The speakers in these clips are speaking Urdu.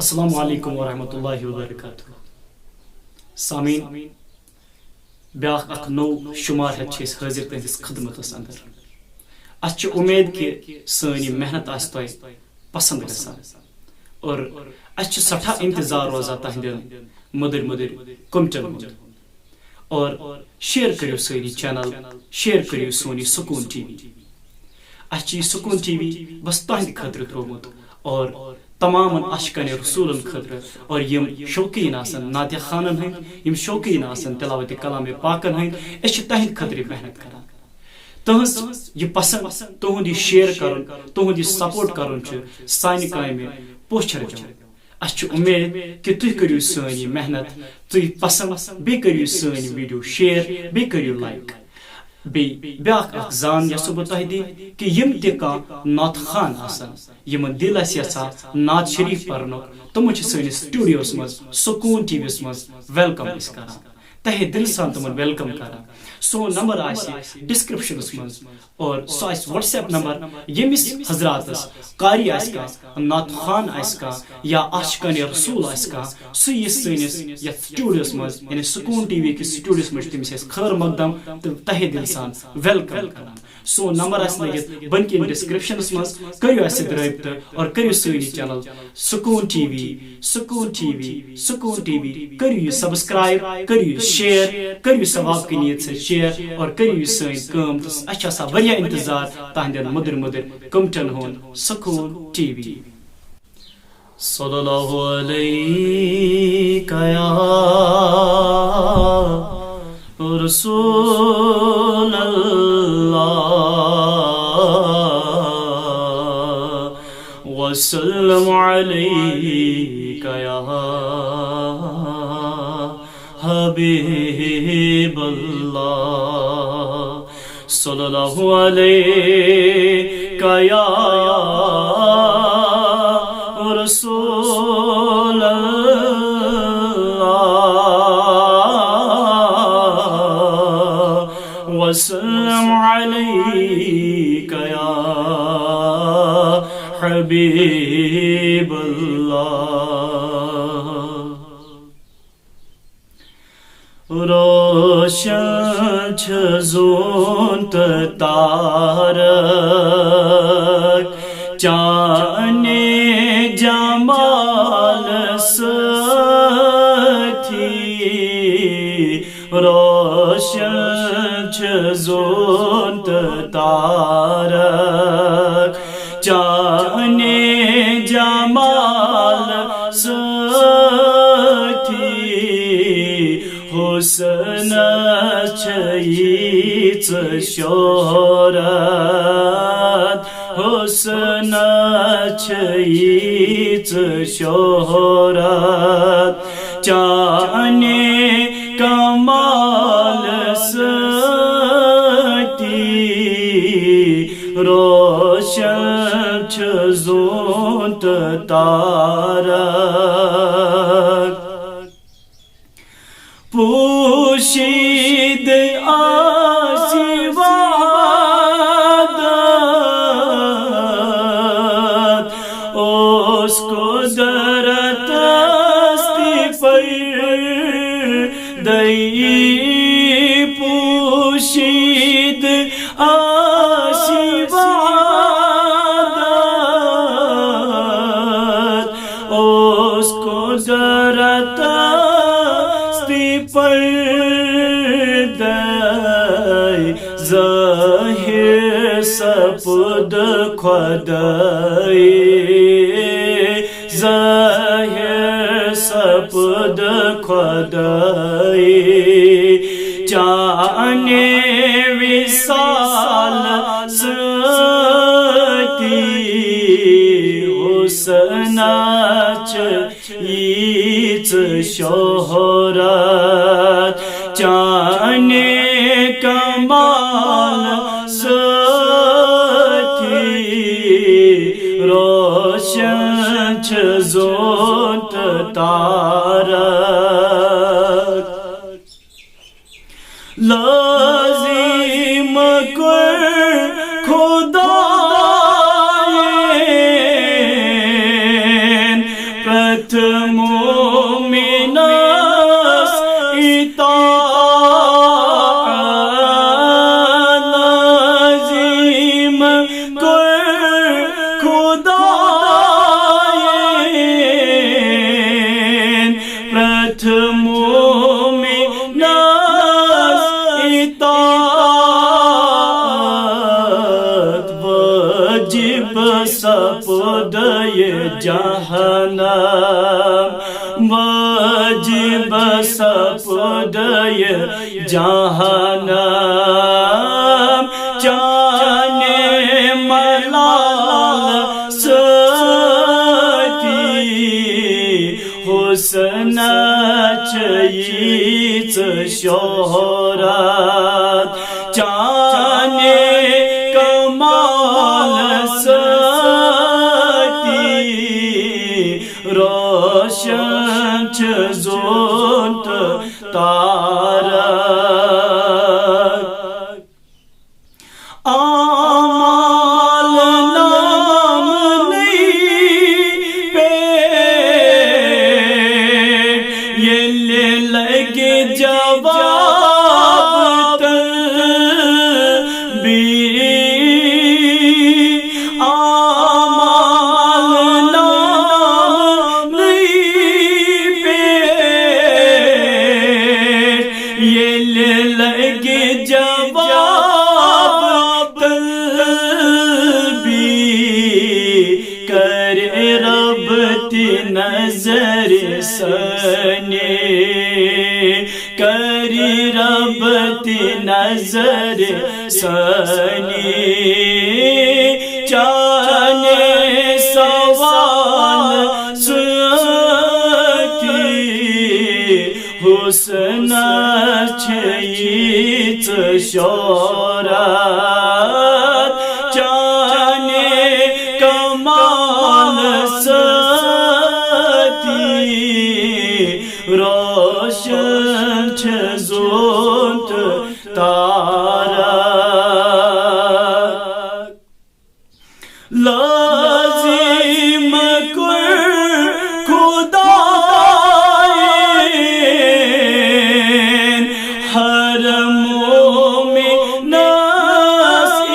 السلام علیکم ورحمۃ اللہ وبرکاتہ سامعین بیاکھ اخ نو شمار ہیت حاضر تہندس خدمتس اندر اچھ امید کہ سانی محنت آس تہ پسند گژھان اور اچھ سٹھا انتظار روزان تہندین مدر مدر کمٹن ہند اور شیئر کریو سانی چینل شیئر کریو سونی سکون ٹی وی اچھ یہ سکون ٹی وی بس تہند خاطر ترومت اور تمام اشکن رسولن خاطر اور یم شوقین آسن نعت خانن ہند یم شوقین آسن تلاوت کلام پاکن ہند اس تہند خاطر محنت کران تہذ یہ پسند تہد یہ شیئر کرن تہد یہ سپورٹ کرن سانہ کامہ پوچھر جان اچھ امید کہ تھی کریو سانی محنت تھی پسند بی کریو سانی ویڈیو شیئر بی کریو لائک بیاکھ اخ زان یسو بہ تہ دی کہ یم تہ کانٛہہ نعت خان آسن یمن دل آسہِ یژھان نعت شریف پرنُک تم چھ سٲنِس سٹوڈیوس منٛز سکون ٹی ویس منٛز ویلکم أسۍ کران تہہ دل سان تمن ویلکم کران سون نمبر آسہِ ڈسکرپشنس منٛز اور سُہ آسہِ واٹس ایپ نمبر ییٚمِس حضراتس قاری آسہِ کانٛہہ نعت خان آسہِ کانٛہہ یا عاشقان رسول آسہِ کانٛہہ سُہ یی سٲنِس یتھ سٹوڈیوس منٛز یعنی سکون ٹی وی کِس سٹوڈیوس منٛز تٔمِس آسہِ خٲر مقدم تہٕ تہہ دل سان ویلکم کران سون نمبر آسہِ لٔگِتھ بۄنہِ کِنۍ ڈسکرپشنس منٛز کٔرِو اَسہِ سۭتۍ رٲبطہٕ اور کٔرِو سٲنۍ چینل سکون ٹی وی سکون ٹی وی سکون ٹی وی کٔرِو یہِ سبسکرایب کٔرِو یہِ شیئر کٔرِو ثواب کی نیت سے شیئر اور کٔرِو یہِ سٲنۍ کٲم تہٕ اَسہِ چھُ آسان واریاہ انتظار تہنٛدٮ۪ن مٔدٕر مٔدٕر کمٹن ہُنٛد سکون ٹی وی صلی اللہ علیہ رسول اللہ وسلم علیک یا حبیب اللہ صلی اللہ علیک یا رسول وسلم علیک یا حبیب اللہ روشن چھ زون تہٕ تارک چانہِ جمال سۭتی روشن چھ زون تہٕ تارک چانہِ جمال سۭتی حسن چھ ییژ شہرت حسن چھ ییژ شہرت چانہِ کمال سۭتی روشن چھ زون تہٕ تارک پوشید آسی وعدت اس قدرت استی پردئی پوشید آسی وعدت اس قدرت پردے ظاہر سپد خدائی ظاہر سپد خدائی چانہِ وصال سۭتی حسن چھ ییژ شہرت چانہِ کمال سۭتی روشن چھ زون تہٕ تارک لازم کر خدایین پرٛٮ۪تھ واجب سپود یہ جہنم واجب سپود یہ جہنم جانے ملال ستی حسن چیز شہرت جانے کمال ستی روشن چزونت تارک آمال نام نہیں پہ یہ لگے جواب تلبی آمال نام نہیں پہ یہ لگے جواب تلبی کرے رب تی نظر سنے کری رب تی نظر سنی چانے سوال سکی حسن چیز شہرت چانے کمال ستی روشن چزونت تارک لازم کر خدائین ہر مومن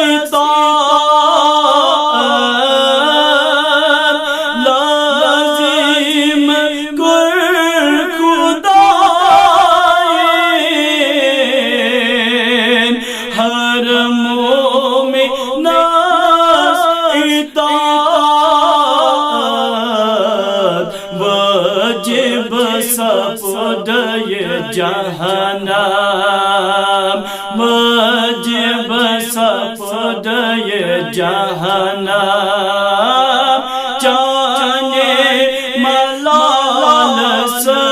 اطاعت لازم کر خدائین ہر مومن اطاعت واجب سپود یہ جہنم واجب سپود یہ جہنم جانے ملال ستی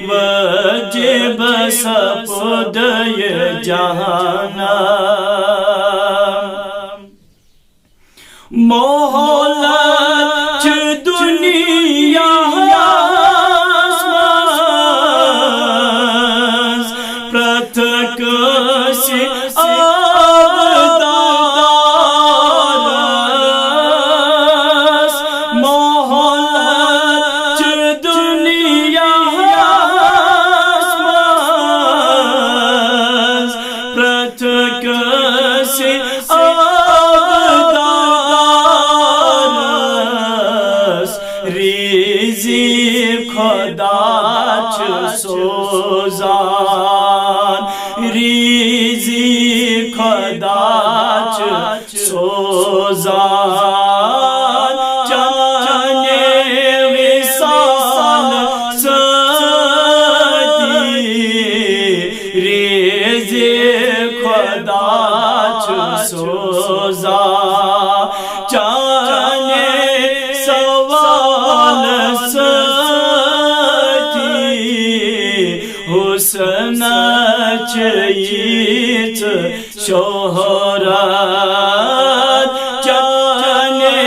واجب سپود یہ جہنم مہلت دنیا پرتک سی آبدارس مہلت دنیا پرتک سی ریزی خدا چ سوزان ریزی خدا چ سوزان جانے وصال ستی ریزی خدا چ سوزان جانے سوال ستی حسن چیز شہرت جانے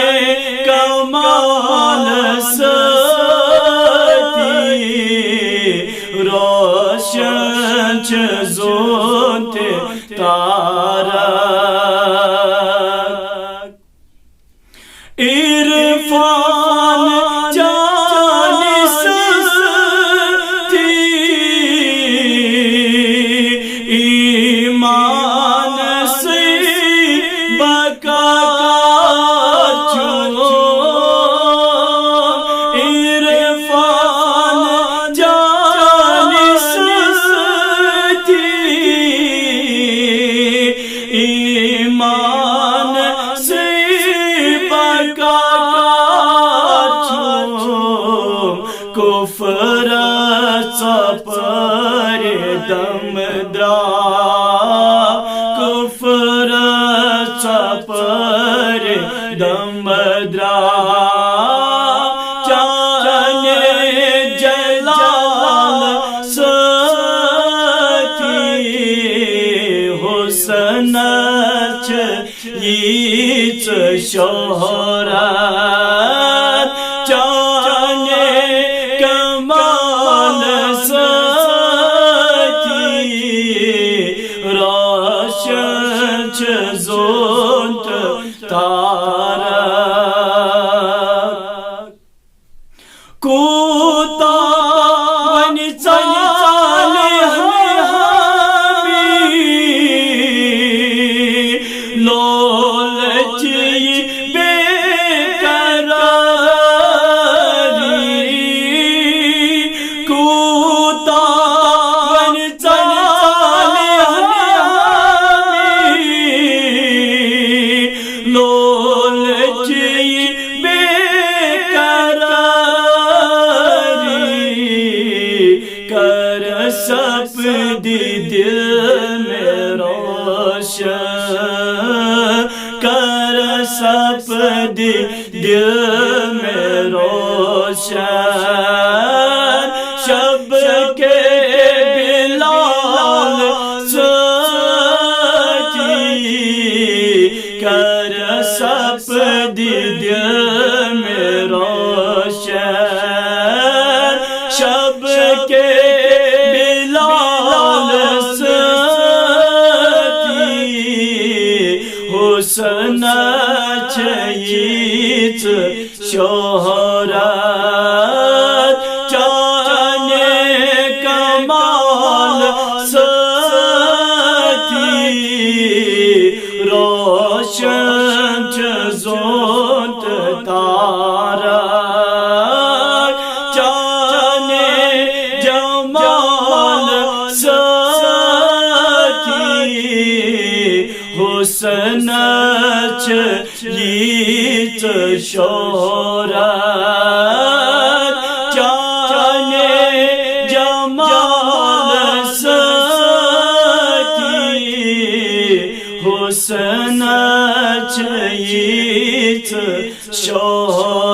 کمال ستی روشن چزونت تارک عرفان جان ستی ایمان سے بقا جو عرفان جان ستی ژپر دم درا چانے جلال ستی حسن ییچ شہرت چانے کمال ستی روشن زونت تارک کوتا ونی چالی ہمی لولچی بے قراری کوتا ونی چالی ہمی لولچی بے کر سب دی دل میں روشن کر سب دی دل میں روشن شب کے بلال ستی کر سب دی دل میں روشن شب کے حسن چیت شہرت چانے کمال ستی روشن زونت تارک چانے جمال ستی حسن چیت شہرت چانے جمال ستی حسن چیت شہرت